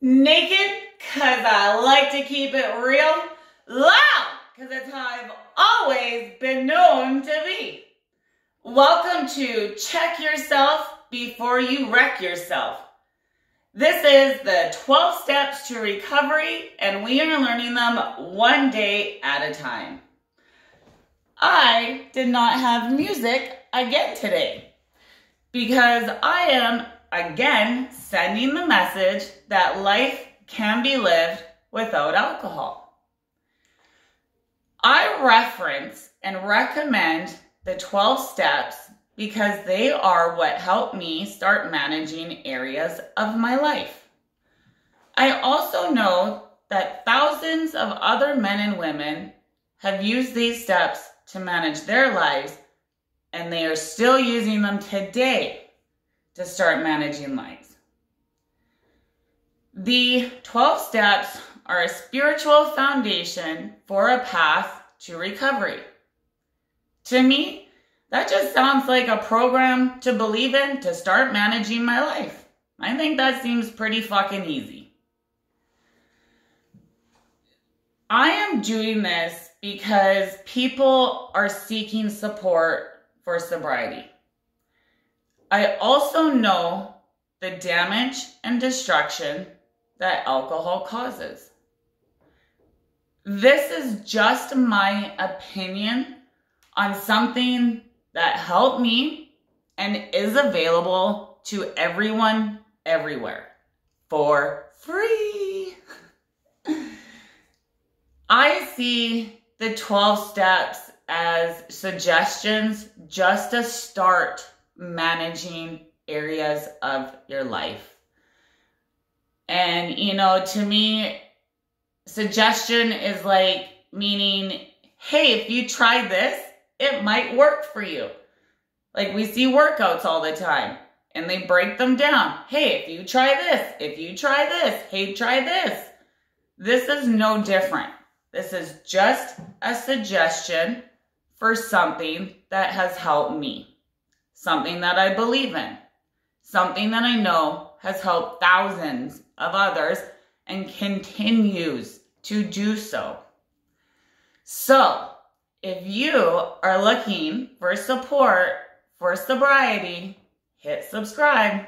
Naked, cause I like to keep it real. Loud, cause that's how I've always been known to be. Welcome to Check Yourself Before You Wreck Yourself. This is the 12 steps to recovery, and we are learning them one day at a time. I did not have music again today because I am again sending the message that life can be lived without alcohol. I reference and recommend the 12 steps because they are what helped me start managing areas of my life. I also know that thousands of other men and women have used these steps to manage their lives, and they are still using them today to start managing lives. The 12 steps are a spiritual foundation for a path to recovery. To me, that just sounds like a program to believe in to start managing my life. I think that seems pretty fucking easy. I am doing this because people are seeking support for sobriety. I also know the damage and destruction that alcohol causes. This is just my opinion on something that helped me and is available to everyone, everywhere, for free. I see the 12 steps as suggestions just to start managing areas of your life. And, to me, suggestion is like meaning, hey, if you try this, it might work for you. Like we see workouts all the time and they break them down. Hey, if you try this, hey, try this. This is no different. This is just a suggestion for something that has helped me. Something that I believe in, something that I know has helped thousands of others and continues to do so. So, if you are looking for support for sobriety, hit subscribe.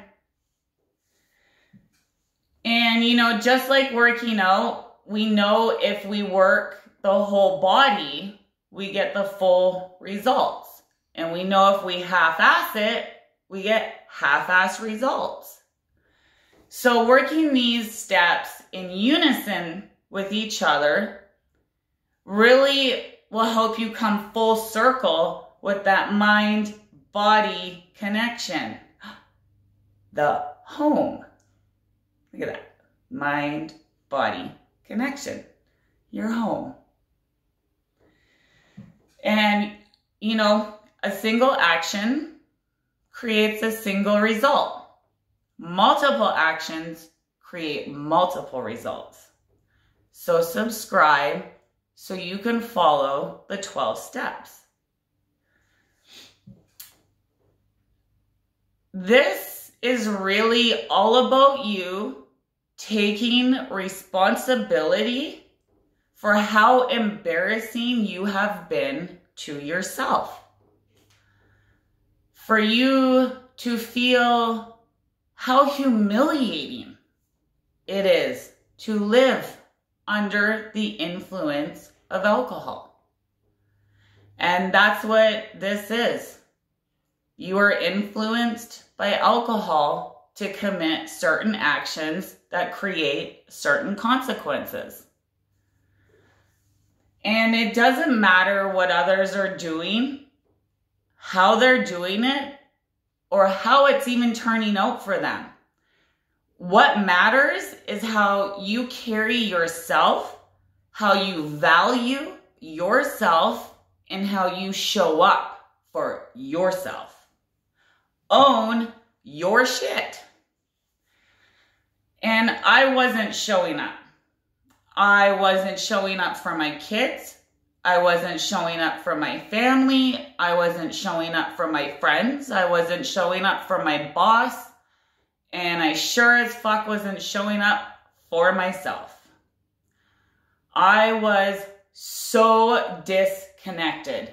And just like working out, we know if we work the whole body, we get the full results. And we know if we half-ass it, we get half-ass results. So working these steps in unison with each other really will help you come full circle with that mind-body connection. The home. Look at that. Mind-body connection. Your home. And, a single action creates a single result. Multiple actions create multiple results. So subscribe so you can follow the 12 steps. This is really all about you taking responsibility for how embarrassing you have been to yourself. For you to feel how humiliating it is to live under the influence of alcohol. And that's what this is. You are influenced by alcohol to commit certain actions that create certain consequences. And it doesn't matter what others are doing, how they're doing it, or how it's even turning out for them. What matters is how you carry yourself, how you value yourself, and how you show up for yourself. Own your shit. And I wasn't showing up. I wasn't showing up for my kids. I wasn't showing up for my family. I wasn't showing up for my friends. I wasn't showing up for my boss. And I sure as fuck wasn't showing up for myself. I was so disconnected.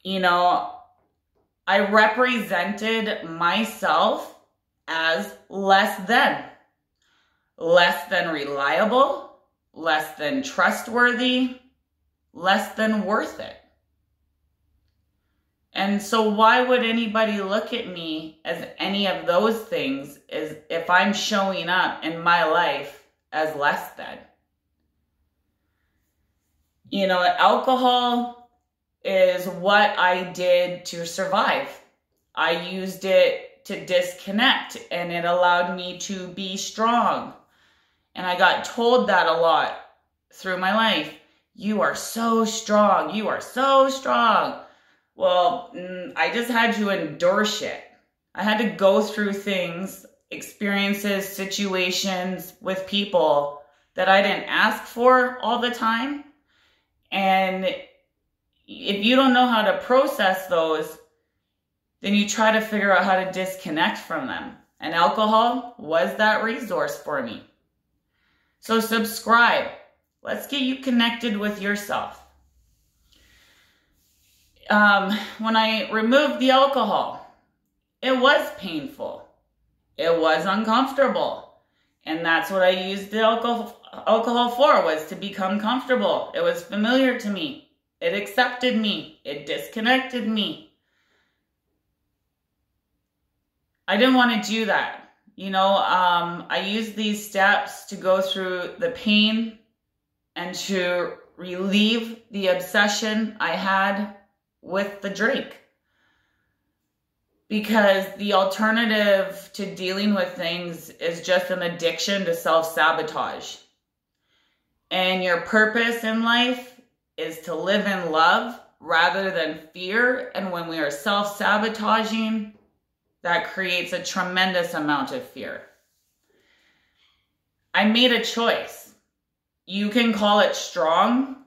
You know, I represented myself as less than reliable, less than trustworthy, less than worth it. And so why would anybody look at me as any of those things as if I'm showing up in my life as less than? You know, alcohol is what I did to survive. I used it to disconnect, and it allowed me to be strong. And I got told that a lot through my life. You are so strong. You are so strong. Well, I just had to endure shit. I had to go through things, experiences, situations with people that I didn't ask for all the time. And if you don't know how to process those, then you try to figure out how to disconnect from them. And alcohol was that resource for me. So subscribe. Let's get you connected with yourself. When I removed the alcohol, it was painful. It was uncomfortable. And that's what I used the alcohol for, was to become comfortable. It was familiar to me. It accepted me. It disconnected me. I didn't want to do that. You know, I used these steps to go through the pain and to relieve the obsession I had with the drink. Because the alternative to dealing with things is just an addiction to self-sabotage. And your purpose in life is to live in love rather than fear. And when we are self-sabotaging, that creates a tremendous amount of fear. I made a choice. You can call it strong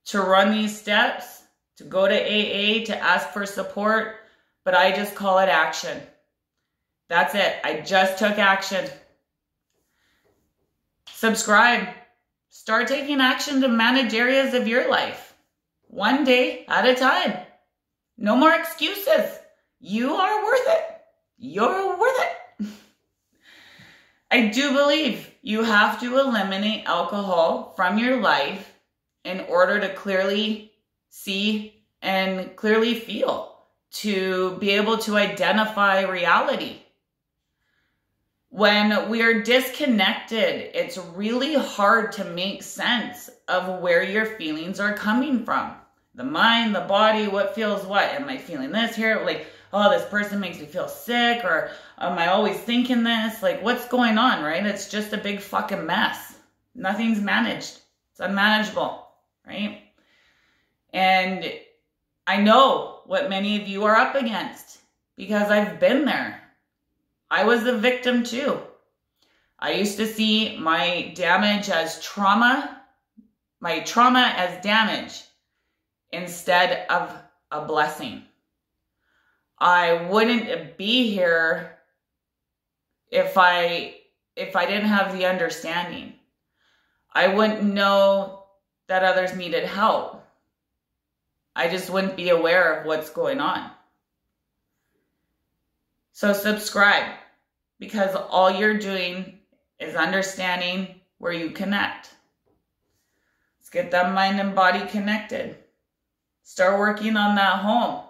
to run these steps, to go to AA, to ask for support, but I just call it action. That's it. I just took action. Subscribe. Start taking action to manage areas of your life. One day at a time. No more excuses. You are worth it. You're worth it. I do believe you have to eliminate alcohol from your life in order to clearly see and clearly feel, to be able to identify reality. When we are disconnected, it's really hard to make sense of where your feelings are coming from. The mind, the body, what feels what? Am I feeling this here? Like, oh, this person makes me feel sick, or am I always thinking this? Like, what's going on, right? It's just a big fucking mess. Nothing's managed. It's unmanageable, right? And I know what many of you are up against because I've been there. I was the victim too. I used to see my damage as trauma, my trauma as damage instead of a blessing. I wouldn't be here if I didn't have the understanding. I wouldn't know that others needed help. I just wouldn't be aware of what's going on. So subscribe, because all you're doing is understanding where you connect. Let's get that mind and body connected. Start working on that home.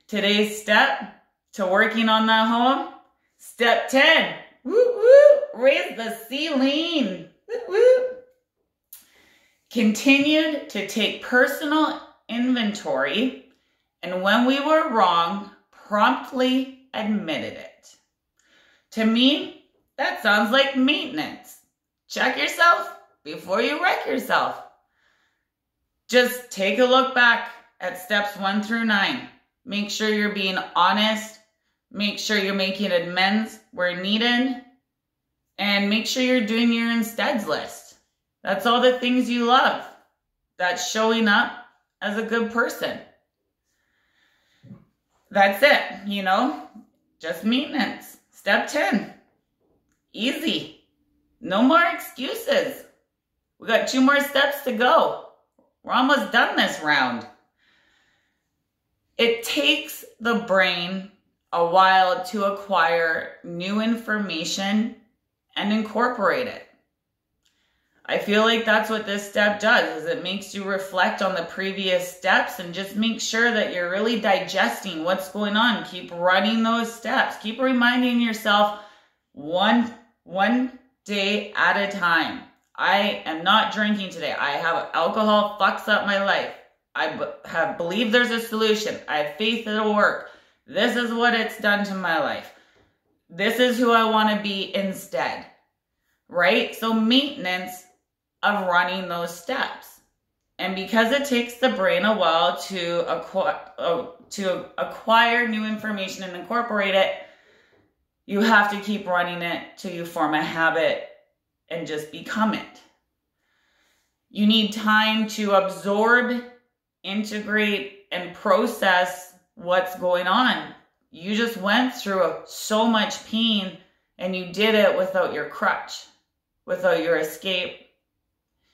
Today's step to working on that home, step 10. Woo woo, raise the ceiling. Woo woo. Continued to take personal inventory, and when we were wrong, promptly admitted it. To me, that sounds like maintenance. Check yourself before you wreck yourself. Just take a look back at steps 1 through 9. Make sure you're being honest. Make sure you're making amends where needed. And make sure you're doing your insteads list. That's all the things you love. That's showing up as a good person. That's it, you know, just maintenance. Step 10. Easy. No more excuses. We got 2 more steps to go. We're almost done this round. It takes the brain a while to acquire new information and incorporate it. I feel like that's what this step does, is it makes you reflect on the previous steps and just make sure that you're really digesting what's going on. Keep running those steps. Keep reminding yourself one day at a time. I am not drinking today. I have alcohol fucks up my life. I believe there's a solution. I have faith it'll work. This is what it's done to my life. This is who I want to be instead. Right? So maintenance of running those steps. And because it takes the brain a while to acquire new information and incorporate it, you have to keep running it till you form a habit and just become it. You need time to absorb, integrate, and process what's going on. You just went through so much pain and you did it without your crutch, without your escape.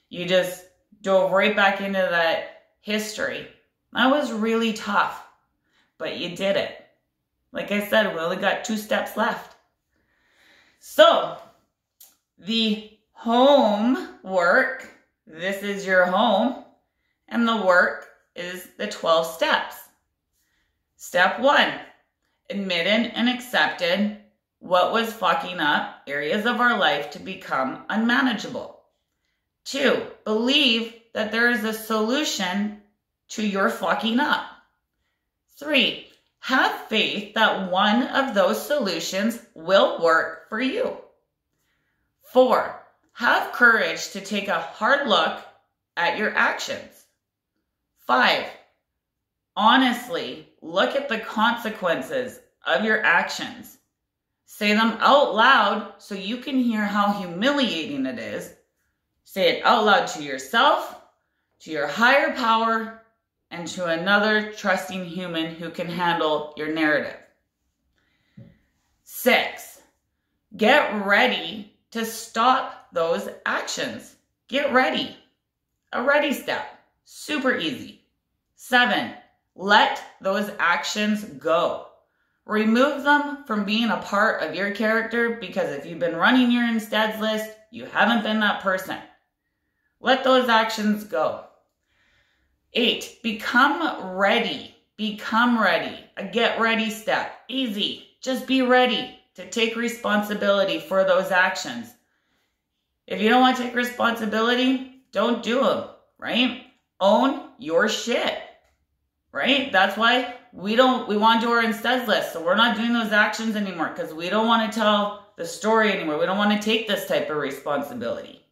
You just dove right back into that history. That was really tough, but you did it. Like I said, we only got 2 steps left. So, the home work, this is your home, and the work is the 12 steps. Step 1, admitted and accepted what was fucking up areas of our life to become unmanageable. 2, believe that there is a solution to your fucking up. 3, have faith that one of those solutions will work for you. 4, have courage to take a hard look at your actions. 5, honestly look at the consequences of your actions. Say them out loud so you can hear how humiliating it is. Say it out loud to yourself, to your higher power, and to another trusting human who can handle your narrative. 6, get ready to stop those actions. Get ready. A ready step. Super easy. 7, let those actions go. Remove them from being a part of your character, because if you've been running your insteads list, you haven't been that person. Let those actions go. 8, become ready. Become ready. A get ready step. Easy. Just be ready to take responsibility for those actions. If you don't want to take responsibility, don't do them, right? Own your shit, right? That's why we want to do our instead list. So we're not doing those actions anymore because we don't want to tell the story anymore. We don't want to take this type of responsibility.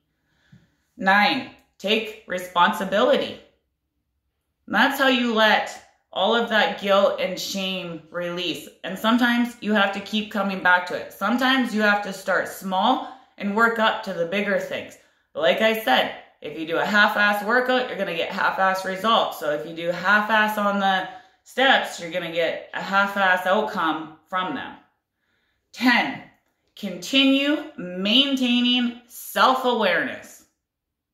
9, take responsibility. And that's how you let all of that guilt and shame release. And sometimes you have to keep coming back to it. Sometimes you have to start small and work up to the bigger things. But like I said, if you do a half-ass workout, you're going to get half-ass results. So if you do half-ass on the steps, you're going to get a half-ass outcome from them. 10, continue maintaining self-awareness.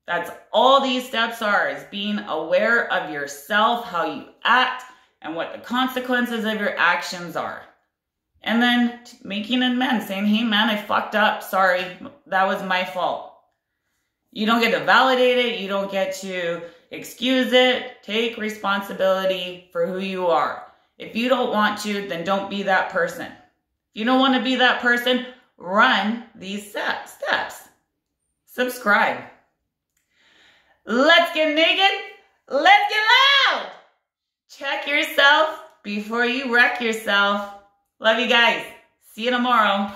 That's all these steps are, is being aware of yourself, how you act, and what the consequences of your actions are. And then making amends, saying, hey man, I fucked up. Sorry, that was my fault. You don't get to validate it. You don't get to excuse it. Take responsibility for who you are. If you don't want to, then don't be that person. If you don't want to be that person, run these steps. Subscribe. Let's get naked. Let's get loud. Check yourself before you wreck yourself. Love you guys. See you tomorrow.